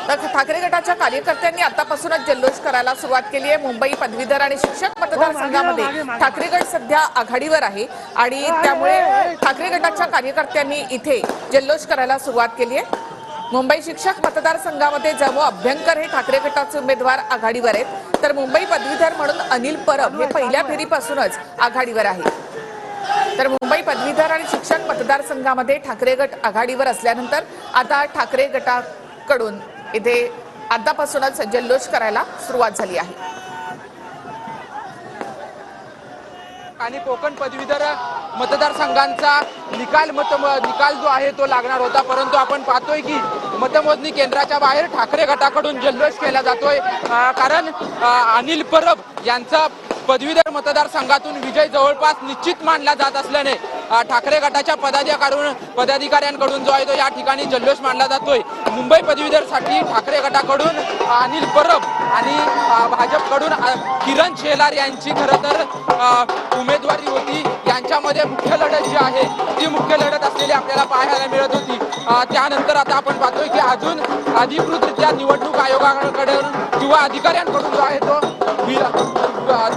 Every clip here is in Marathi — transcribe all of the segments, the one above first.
तर ठाकरे गटाच्या कार्यकर्त्यांनी आतापासूनच जल्लोष करायला सुरुवात केली आहे। मुंबई पदवीधर आणि शिक्षक मतदारसंघामध्ये ठाकरे गट सध्या आघाडीवर आहे आणि त्यामुळे ठाकरे गटाच्या कार्यकर्त्यांनी इथे जल्लोष करायला सुरुवात केली आहे। मुंबई शिक्षक मतदारसंघामध्ये जमो अभ्यंकर हे ठाकरे गटाचे उमेदवार आघाडीवर आहेत, तर मुंबई पदवीधर म्हणून अनिल परब हे पहिल्या फेरीपासूनच आघाडीवर आहे। तर मुंबई पदवीधर आणि शिक्षक मतदारसंघामध्ये ठाकरे गट आघाडीवर असल्यानंतर आता ठाकरे गटाकडून इथे आतापासूनच जल्लोष करायला सुरुवात झाली आहे। आणि कोकण पदवीधर मतदारसंघांचा निकाल जो आहे तो लागणार होता, परंतु आपण पाहतोय की मतमोजणी केंद्राच्या बाहेर ठाकरे गटाकडून जल्लोष केला जातोय, कारण अनिल परब यांचा पदवीधर मतदारसंघातून विजय जवळपास निश्चित मानला जात असल्याने ठाकरे गटाच्या पदाधिकाऱ्यांकडून जो आहे तो या ठिकाणी जल्लोष मानला जातोय। मुंबई पदवीधरसाठी ठाकरे गटाकडून अनिल परब आणि भाजपकडून किरण शेलार यांची खरं तर उमेदवारी होती। यांच्यामध्ये मुख्य लढत जी आहे ती मुख्य लढत असलेली आपल्याला पाहायला मिळत होती। त्यानंतर आता आपण पाहतोय की अजून अधिकृतरित्या निवडणूक आयोगाकडून किंवा अधिकाऱ्यांकडून जो आहे तो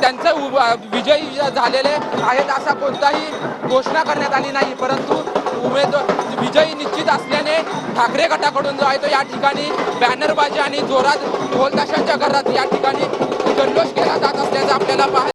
त्यांचे विजयी झालेले आहेत असा कोणताही घोषणा करण्यात आली नाही, परंतु विजयी निश्चित असल्याने ठाकरे गटाकडून जो आहे तो या ठिकाणी बॅनरबाजी आणि जोरात ढोल ताशांच्या गजरात या ठिकाणी जल्लोष केला जात असल्याचं आपल्याला